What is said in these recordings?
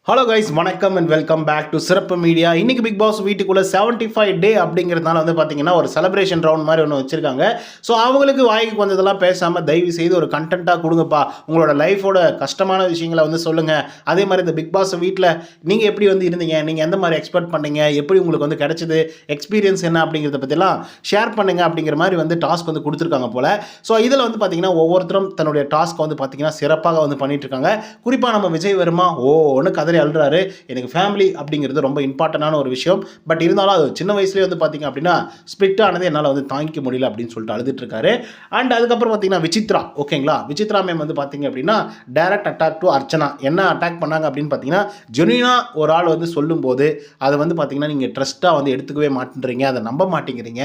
Hello guys, வணக்கம் and welcome back to சிறப்பு media. இன்றைக்கி பிக் பாஸ் வீட்டுக்குள்ளே 75 டே அப்படிங்கிறதுனால வந்து பார்த்தீங்கன்னா ஒரு செலிப்ரேஷன் ரவுண்ட் மாதிரி ஒன்று வச்சுருக்காங்க. ஸோ அவங்களுக்கு வாய்க்கு வந்ததெல்லாம் பேசாமல் தயவு செய்து ஒரு கண்டென்ட்டாக கொடுங்கப்பா, உங்களோட லைஃபோட கஷ்டமான விஷயங்களை வந்து சொல்லுங்கள். அதே மாதிரி இந்த பிக் பாஸ் வீட்டில் நீங்கள் எப்படி வந்து இருந்தீங்க, நீங்கள் எந்த மாதிரி எக்ஸ்பெக்ட் பண்ணீங்க, எப்படி உங்களுக்கு வந்து கிடச்சிது, எக்ஸ்பீரியன்ஸ் என்ன அப்படிங்கிறத பற்றிலாம் ஷேர் பண்ணுங்கள் அப்படிங்கிற மாதிரி வந்து டாஸ்க் வந்து கொடுத்துருக்காங்க போல். ஸோ இதில் வந்து பார்த்தீங்கன்னா ஒவ்வொருத்தரும் தன்னுடைய டாஸ்க்கை வந்து பார்த்தீங்கன்னா சிறப்பாக வந்து பண்ணிகிட்ருக்காங்க. குறிப்பாக நம்ம விஜய் வருமா ஒன்று கதறி அழுறாரு. எனக்கு ஃபேமிலி அப்படிங்கிறது ரொம்ப இம்பார்ட்டண்டான ஒரு விஷயம். பட் இருந்தாலும் அது சின்ன வயசுலேயே வந்து பார்த்தீங்க அப்படின்னா ஸ்பிட் ஆனது என்னால் வந்து தாங்கிக்க முடியல அப்படின்னு சொல்லிட்டு அழுதுட்டு இருக்காரு. அண்ட் அதுக்கப்புறம் பார்த்தீங்கன்னா விசித்ரா, ஓகேங்களா, விசித்ரா மேம் வந்து பார்த்தீங்க அப்படின்னா டைரக்ட் அட்டாக் டு அர்ச்சனா. என்ன அட்டாக் பண்ணாங்க அப்படின்னு பார்த்தீங்கன்னா, ஜெனுயினா ஒரு ஆள் வந்து சொல்லும்போது அதை வந்து பார்த்தீங்கன்னா நீங்கள் ட்ரஸ்ட்டாக வந்து எடுத்துக்கவே மாட்டேன்றீங்க, அதை நம்ப மாட்டேங்கிறீங்க.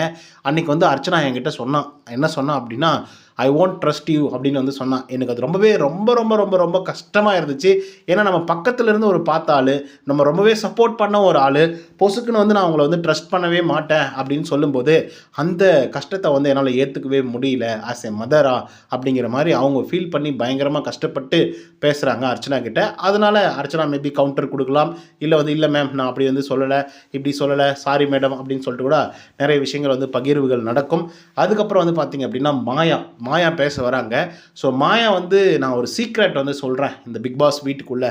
அன்றைக்கி வந்து அர்ச்சனா என்கிட்ட சொன்னான். என்ன சொன்னான் அப்படின்னா, ஐ ஒன்ட் ட்ரஸ்ட் யூ அப்படின்னு வந்து சொன்னான். எனக்கு அது ரொம்பவே ரொம்ப ரொம்ப ரொம்ப ரொம்ப கஷ்டமாக இருந்துச்சு. ஏன்னா நம்ம பக்கத்தில் இருந்து ஒரு பார்த்த ஆள், நம்ம ரொம்பவே சப்போர்ட் பண்ண ஒரு ஆள், பொசுக்குன்னு வந்து நான் அவங்கள வந்து ட்ரஸ்ட் பண்ணவே மாட்டேன் அப்படின்னு சொல்லும்போது அந்த கஷ்டத்தை வந்து என்னால் ஏற்றுக்கவே முடியல ஆஸ் எ மதரா அப்படிங்கிற மாதிரி அவங்க ஃபீல் பண்ணி பயங்கரமாக கஷ்டப்பட்டு பேசுகிறாங்க அர்ச்சனா கிட்ட. அதனால் அர்ச்சனா மேபி கவுண்டர் கொடுக்கலாம், இல்லை வந்து இல்லை மேம் நான் அப்படி வந்து சொல்லலை, இப்படி சொல்லலை, சாரி மேடம் அப்படின்னு சொல்லிட்டு கூட நிறைய விஷயங்கள் வந்து பகிர்வுகள் நடக்கும். அதுக்கப்புறம் வந்து பார்த்திங்க அப்படின்னா மாயா பேச வராங்க. ஸோ மாயா வந்து நான் ஒரு சீக்ரெட் வந்து சொல்கிறேன் இந்த பிக் பாஸ் வீட்டுக்குள்ளே.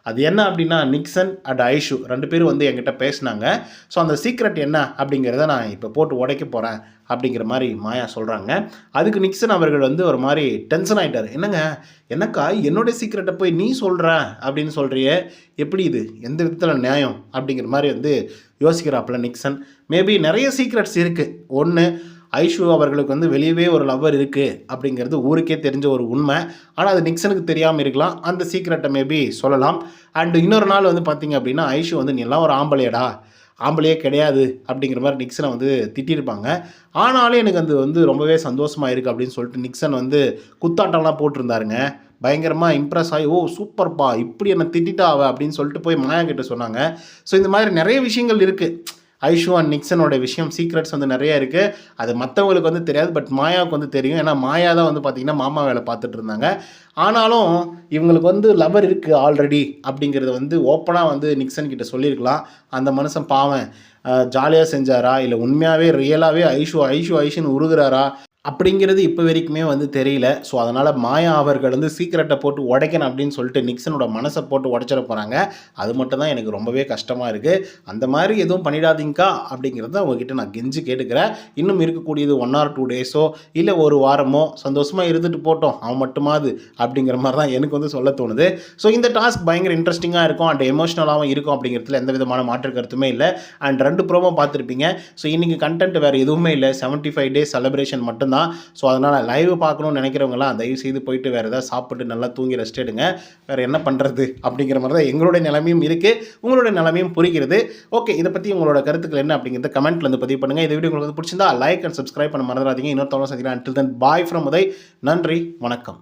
அது என்ன அப்படின்னா, நிக்சன் அண்ட் ஐஷு 2 பேரும் வந்து என்கிட்ட பேசினாங்க. ஸோ அந்த சீக்ரெட் என்ன அப்படிங்கிறத நான் இப்போ போட்டு உடைக்க போகிறேன் அப்படிங்கிற மாதிரி மாயா சொல்கிறாங்க. அதுக்கு நிக்சன் அவர்கள் வந்து ஒரு மாதிரி டென்ஷன் ஆகிட்டார். என்னக்கா என்னுடைய சீக்ரெட்டை போய் நீ சொல்கிற அப்படின்னு சொல்கிறியே, எப்படி இது எந்த விதத்தில் நியாயம் அப்படிங்கிற மாதிரி வந்து யோசிக்கிறாப்புல நிக்சன். மேபி நிறைய சீக்ரெட்ஸ் இருக்குது. ஒன்று, ஐஷு அவர்களுக்கு வந்து வெளியவே ஒரு லவ்வர் இருக்குது அப்படிங்கிறது ஊருக்கே தெரிஞ்ச ஒரு உண்மை. ஆனால் அது நிக்சனுக்கு தெரியாமல் இருக்கலாம். அந்த சீக்ரெட்டை மேபி சொல்லலாம். அண்டு இன்னொரு நாள் வந்து பார்த்திங்க அப்படின்னா, ஐஷு வந்து நீ எல்லாம் ஒரு ஆம்பளையே கிடையாது அப்படிங்கிற மாதிரி நிக்சனை வந்து திட்டிருப்பாங்க. ஆனாலும் எனக்கு அது வந்து ரொம்பவே சந்தோஷமாக இருக்குது அப்படின்னு சொல்லிட்டு நிக்சன் வந்து குத்தாட்டம்லாம் போட்டிருந்தாருங்க. பயங்கரமாக இம்ப்ரெஸ் ஆகி, சூப்பர்ப்பா, இப்படி என்னை திட்டிட்டா அவ அப்படின்னு சொல்லிட்டு போய் மாயா கிட்ட சொன்னாங்க. ஸோ இந்த மாதிரி நிறைய விஷயங்கள் இருக்குது. ஐஷு அண்ட் நிக்சனோட விஷயம் சீக்ரெட்ஸ் வந்து நிறைய இருக்குது. அது மற்றவங்களுக்கு வந்து தெரியாது, பட் மாயாவுக்கு வந்து தெரியும். ஏன்னா மாயா தான் வந்து பார்த்திங்கன்னா மாமா வேலை பார்த்துட்டு இருந்தாங்க. ஆனாலும் இவங்களுக்கு வந்து லவர் இருக்குது ஆல்ரெடி அப்படிங்கிறத வந்து ஓப்பனாக வந்து நிக்சன் கிட்ட சொல்லியிருக்கலாம். அந்த மனுஷன் பாவம் ஜாலியாக செஞ்சாரா, இல்லை உண்மையாகவே ரியலாகவே ஐஷுன்னு உருகிறாரா அப்படிங்கிறது இப்போ வரைக்குமே வந்து தெரியல. ஸோ அதனால் மாயா அவர்கள் வந்து சீக்கிரட்டை போட்டு உடைக்கணும் அப்படின்னு சொல்லிட்டு நிக்சனோட மனசை போட்டு உடைச்சிட போகிறாங்க. அது மட்டும் தான் எனக்கு ரொம்பவே கஷ்டமாக இருக்குது. அந்த மாதிரி எதுவும் பண்ணிடாதீங்கக்கா அப்படிங்கிறத உங்ககிட்ட நான் கெஞ்சி கேட்டுக்கிறேன். இன்னும் இருக்கக்கூடியது 1 or 2 டேஸோ இல்லை ஒரு வாரமோ சந்தோஷமாக இருந்துட்டு போட்டோம், அவன் மட்டுமாது அப்படிங்கிற மாதிரி தான் எனக்கு வந்து சொல்ல தோணுது. ஸோ இந்த டாஸ்க் பயங்கர இன்ட்ரெஸ்டிங்காக இருக்கும் அண்ட் எமோஷ்னலாகவும் இருக்கும் அப்படிங்கிறதுல எந்த விதமான மாற்று கருத்துமே இல்லை. அண்ட் 2 ப்ரோமோ பார்த்துருப்பீங்க. ஸோ இன்றைக்கி கண்டென்ட் வேறு எதுவுமே இல்லை, 75 டேஸ் செலிப்ரேஷன் மட்டும். ஸோ அதனால் லைவ் பார்க்கணும்னு நினைக்கிறவங்களாம் தயவு செய்து போயிட்டு வேறு ஏதாவது சாப்பிட்டு நல்லா தூங்கி ரெஸ்ட் எடுங்க. வேறு என்ன பண்ணுறது அப்படிங்கிற மாதிரி தான் எங்களுடைய நிலைமையும் இருக்குது, உங்களுடைய நிலைமையும் புரிகிறது. ஓகே, இதை பற்றி உங்களோட கருத்துக்கள் என்ன அப்படிங்கிறத கமெண்ட்டில் வந்து பதிவு பண்ணுங்கள். இந்த வீடியோ உங்களுக்கு பிடிச்சிருந்தா லைக் அண்ட் சப்ஸ்கிரைப் பண்ண மறந்துடாதீங்க. இன்னொரு தவணை சந்திக்கிறேன். until then bye from Uday. நன்றி, வணக்கம்.